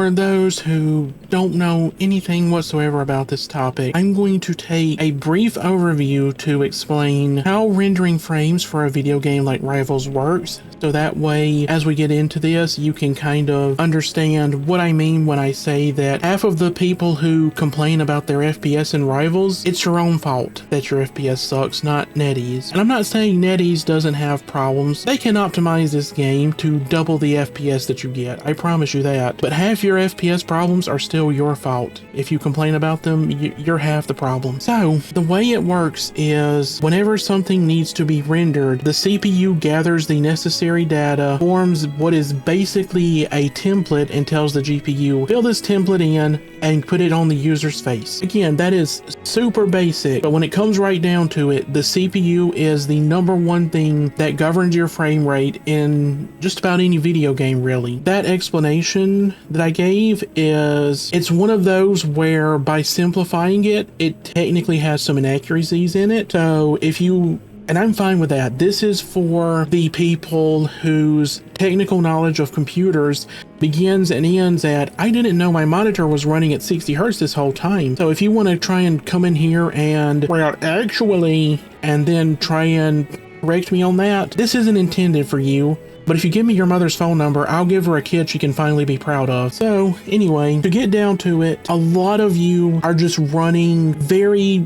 For those who don't know anything whatsoever about this topic, I'm going to take a brief overview to explain how rendering frames for a video game like Rivals works, so that way as we get into this you can kind of understand what I mean when I say that half of the people who complain about their FPS in Rivals, it's your own fault that your FPS sucks, not NetEase. And I'm not saying NetEase doesn't have problems. They can optimize this game to double the FPS that you get, I promise you that. But half your FPS problems are still your fault. If you complain about them, you're half the problem. So the way it works is whenever something needs to be rendered, the CPU gathers the necessary data, forms what is basically a template, and tells the GPU, fill this template in and put it on the user's face. Again, that is super basic, but when it comes right down to it, the CPU is the number one thing that governs your frame rate in just about any video game, really. That explanation that I gave it's one of those where by simplifying it, it technically has some inaccuracies in it. So if you, and I'm fine with that. This is for the people whose technical knowledge of computers begins and ends at, I didn't know my monitor was running at 60 Hertz this whole time. So if you want to try and come in here and, well, actually, and then try and correct me on that, this isn't intended for you. But if you give me your mother's phone number, I'll give her a kid she can finally be proud of. So anyway, to get down to it, a lot of you are just running very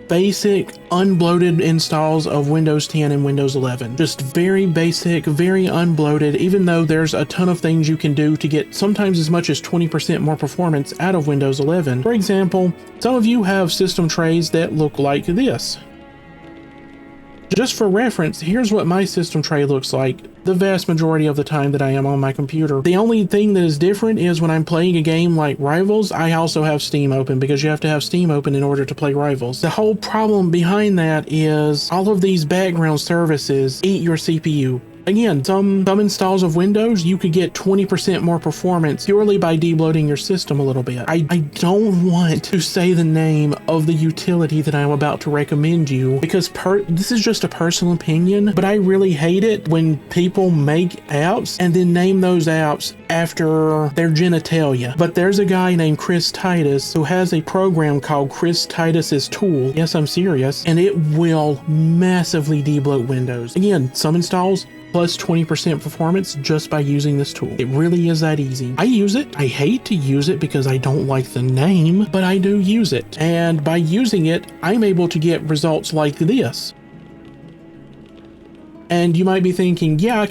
basic unbloated installs of Windows 10 and Windows 11. Just very basic, very unbloated, even though there's a ton of things you can do to get sometimes as much as 20% more performance out of Windows 11. For example, some of you have system trays that look like this. Just for reference, here's what my system tray looks like the vast majority of the time that I am on my computer. The only thing that is different is when I'm playing a game like Rivals, I also have Steam open, because you have to have Steam open in order to play Rivals. The whole problem behind that is all of these background services eat your CPU. Again, some installs of Windows, you could get 20% more performance purely by debloating your system a little bit. I don't want to say the name of the utility that I'm about to recommend you, because this is just a personal opinion, but I really hate it when people make apps and then name those apps after their genitalia. But there's a guy named Chris Titus who has a program called Chris Titus's Tool. Yes, I'm serious. And it will massively debloat Windows. Again, some installs, plus 20% performance just by using this tool. It really is that easy. I use it. I hate to use it because I don't like the name, but I do use it. And by using it, I'm able to get results like this. And you might be thinking, yeah,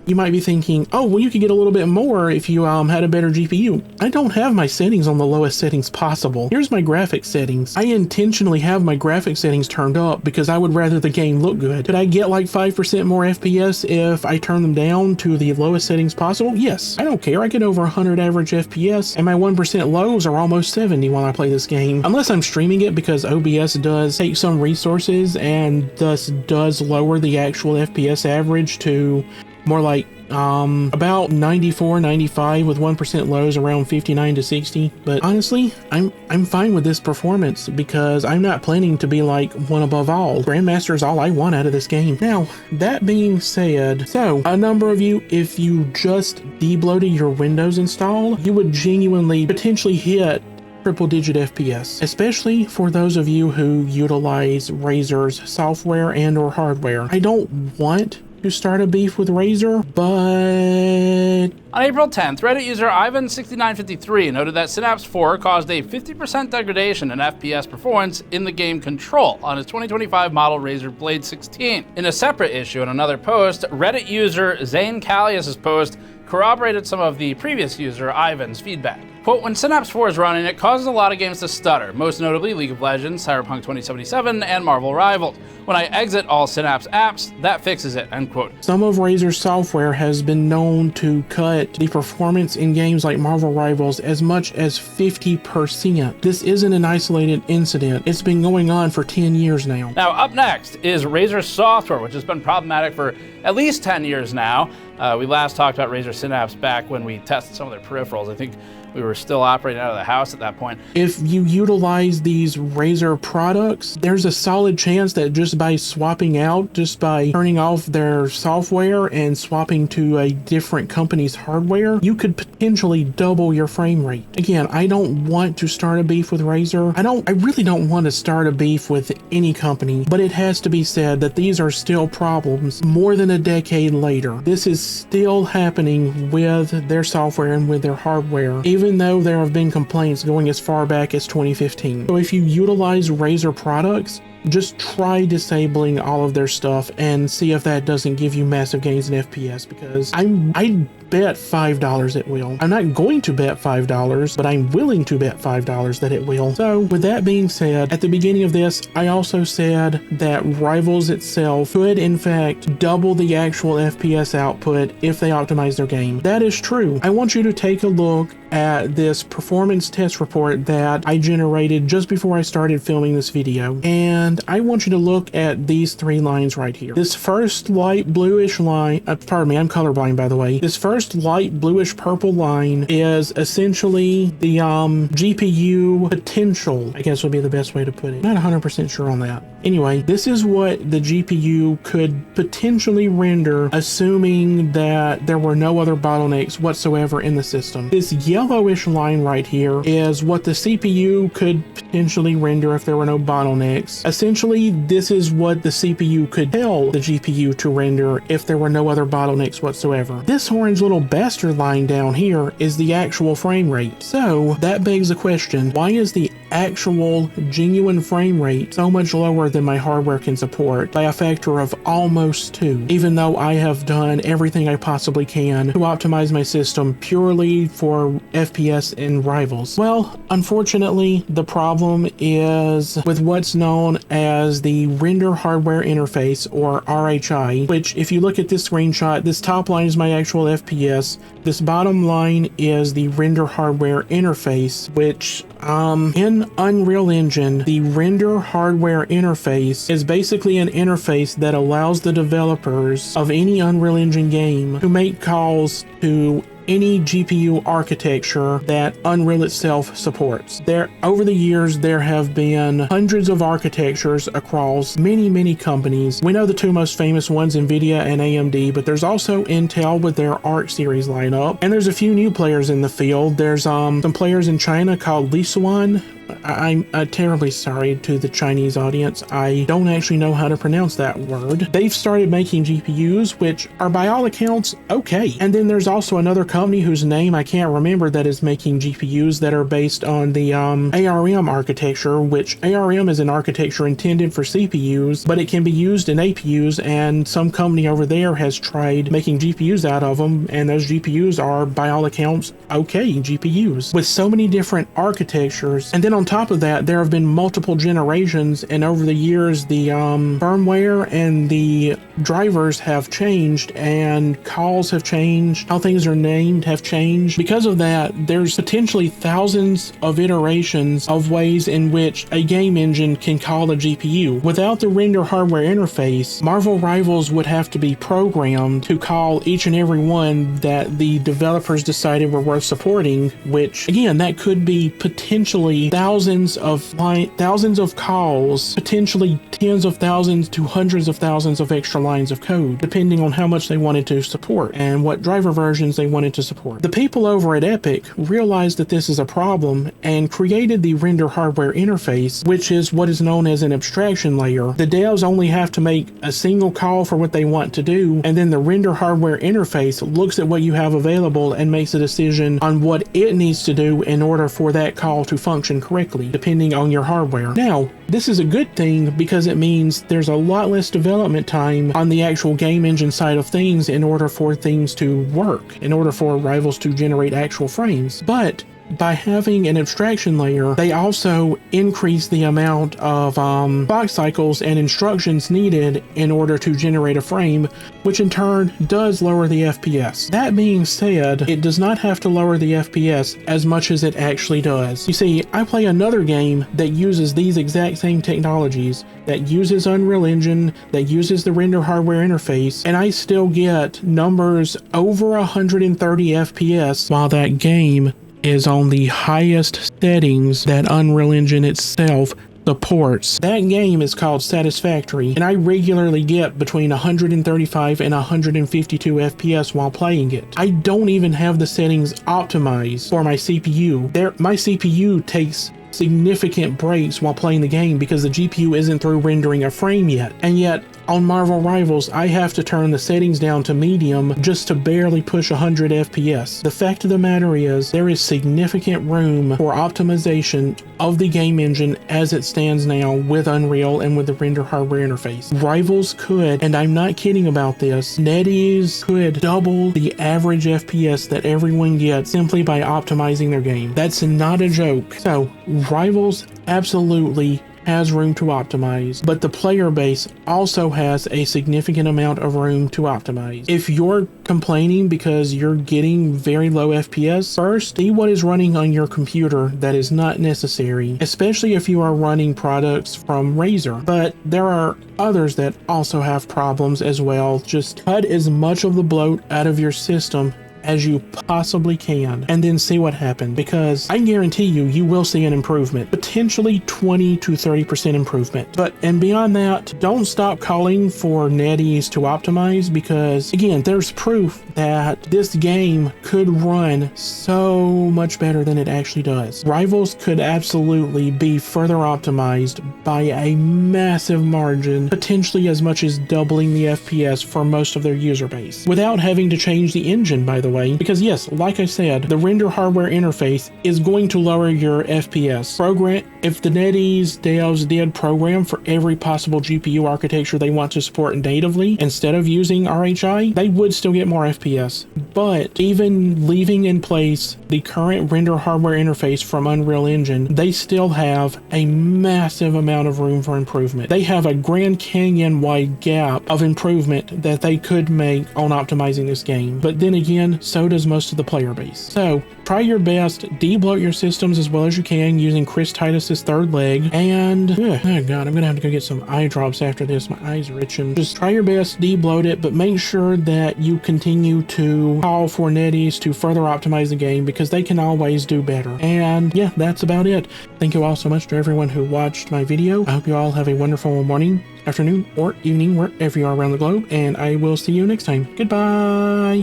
you might be thinking, oh, well, you could get a little bit more if you had a better GPU. I don't have my settings on the lowest settings possible. Here's my graphics settings. I intentionally have my graphics settings turned up because I would rather the game look good. Could I get like 5% more FPS if I turn them down to the lowest settings possible? Yes. I don't care. I get over 100 average FPS, and my 1% lows are almost 70 while I play this game. Unless I'm streaming it, because OBS does take some resources and thus does lower the actual FPS average to more like about 94, 95 with 1% lows around 59 to 60. But honestly, I'm fine with this performance because I'm not planning to be like one above all. Grandmaster is all I want out of this game. Now, that being said, so a number of you, if you just debloated your Windows install, you would genuinely potentially hit triple-digit FPS, especially for those of you who utilize Razer's software and or hardware. I don't want to start a beef with Razer, but on April 10th, Reddit user Ivan6953 noted that Synapse 4 caused a 50% degradation in FPS performance in the game Control on his 2025 model Razer Blade 16. In a separate issue in another post, Reddit user Zane Callius's post corroborated some of the previous user Ivan's feedback. Quote, when Synapse 4 is running, it causes a lot of games to stutter, most notably League of Legends, Cyberpunk 2077, and Marvel Rivals. When I exit all Synapse apps, that fixes it, end quote. Some of Razer's software has been known to cut the performance in games like Marvel Rivals as much as 50%. This isn't an isolated incident. It's been going on for 10 years now. Now, up next is Razer's software, which has been problematic for at least 10 years now, We last talked about Razer Synapse back when we tested some of their peripherals. I think we were still operating out of the house at that point. If you utilize these Razer products, there's a solid chance that just by swapping out, just by turning off their software and swapping to a different company's hardware, you could potentially double your frame rate. Again, I don't want to start a beef with Razer. I really don't want to start a beef with any company, but it has to be said that these are still problems more than a decade later. This is still happening with their software and with their hardware, even though there have been complaints going as far back as 2015. So if you utilize Razer products, just try disabling all of their stuff and see if that doesn't give you massive gains in FPS, because I bet $5 it will. I'm not going to bet $5, but I'm willing to bet $5 that it will. So with that being said, at the beginning of this, I also said that Rivals itself could in fact double the actual FPS output if they optimize their game. That is true. I want you to take a look at this performance test report that I generated just before I started filming this video, and I want you to look at these three lines right here. This first light bluish line, pardon me, I'm colorblind by the way. This first light bluish purple line is essentially the GPU potential, I guess would be the best way to put it. Not 100% sure on that. Anyway, this is what the GPU could potentially render, assuming that there were no other bottlenecks whatsoever in the system. This yellowish line right here is what the CPU could potentially render if there were no bottlenecks. Essentially, this is what the CPU could tell the GPU to render if there were no other bottlenecks whatsoever. This orange little bastard line down here is the actual frame rate. So that begs the question, why is the actual genuine frame rate so much lower than my hardware can support by a factor of almost 2, even though I have done everything I possibly can to optimize my system purely for FPS in Rivals? Well, unfortunately, the problem is with what's known as the render hardware interface, or RHI, which if you look at this screenshot, this top line is my actual FPS, this bottom line is the render hardware interface, which in Unreal Engine, the render hardware interface is basically an interface that allows the developers of any Unreal Engine game to make calls to any GPU architecture that Unreal itself supports. Over the years, there have been hundreds of architectures across many companies. We know the two most famous ones, NVIDIA and AMD, but there's also Intel with their Arc series lineup, and there's a few new players in the field. There's some players in China called Lisuan. I'm terribly sorry to the Chinese audience. I don't actually know how to pronounce that word. They've started making GPUs, which are by all accounts okay. And then there's also another company whose name I can't remember that is making GPUs that are based on the ARM architecture, which ARM is an architecture intended for CPUs, but it can be used in APUs, and some company over there has tried making GPUs out of them, and those GPUs are by all accounts okay GPUs with so many different architectures. And then on top of that, there have been multiple generations, and over the years the firmware and the drivers have changed, and calls have changed, how things are named have changed. Because of that, there's potentially thousands of iterations of ways in which a game engine can call a GPU. Without the render hardware interface, Marvel Rivals would have to be programmed to call each and every one that the developers decided were worth supporting, which again, that could be potentially thousands of calls, potentially tens of thousands to hundreds of thousands of extra lines of code, depending on how much they wanted to support and what driver versions they wanted to support. The people over at Epic realized that this is a problem and created the render hardware interface, which is what is known as an abstraction layer. The devs only have to make a single call for what they want to do, and then the render hardware interface looks at what you have available and makes a decision on what it needs to do in order for that call to function correctly, depending on your hardware. Now, this is a good thing because it means there's a lot less development time on the actual game engine side of things in order for things to work, in order for Rivals to generate actual frames. But by having an abstraction layer, they also increase the amount of clock cycles and instructions needed in order to generate a frame, which in turn does lower the FPS. That being said, it does not have to lower the FPS as much as it actually does. You see, I play another game that uses these exact same technologies, that uses Unreal Engine, that uses the render hardware interface, and I still get numbers over 130 FPS while that game is on the highest settings that Unreal Engine itself supports. That game is called Satisfactory, and I regularly get between 135 and 152 FPS while playing it. I don't even have the settings optimized for my CPU. My CPU takes significant breaks while playing the game because the GPU isn't through rendering a frame yet. And yet, on Marvel Rivals, I have to turn the settings down to medium just to barely push 100 FPS. The fact of the matter is, there is significant room for optimization of the game engine as it stands now with Unreal and with the render hardware interface. Rivals could, and I'm not kidding about this, NetEase could double the average FPS that everyone gets simply by optimizing their game. That's not a joke. So, Rivals absolutely has room to optimize, but the player base also has a significant amount of room to optimize. If you're complaining because you're getting very low FPS, first see what is running on your computer that is not necessary, especially if you are running products from Razer. But there are others that also have problems as well. Just cut as much of the bloat out of your system as you possibly can, and then see what happens, because I guarantee you will see an improvement, potentially 20 to 30% improvement. And beyond that, don't stop calling for NetEase to optimize, because again, there's proof that this game could run so much better than it actually does. Rivals could absolutely be further optimized by a massive margin, potentially as much as doubling the FPS for most of their user base, without having to change the engine, by the way, because yes, like I said, the render hardware interface is going to lower your FPS. If the NetEase devs did program for every possible GPU architecture they want to support natively instead of using RHI, they would still get more FPS. But even leaving in place the current render hardware interface from Unreal Engine, they still have a massive amount of room for improvement. They have a Grand Canyon wide gap of improvement that they could make on optimizing this game. But then again, so does most of the player base. So try your best, debloat your systems as well as you can using Chris Titus's third leg, and oh god, I'm gonna have to go get some eye drops after this. My eyes are itching. Just try your best, debloat it, but make sure that you continue to call for NetEase to further optimize the game, because they can always do better. And yeah, that's about it. Thank you all so much to everyone who watched my video. I hope you all have a wonderful morning, afternoon, or evening wherever you are around the globe, and I will see you next time. Goodbye!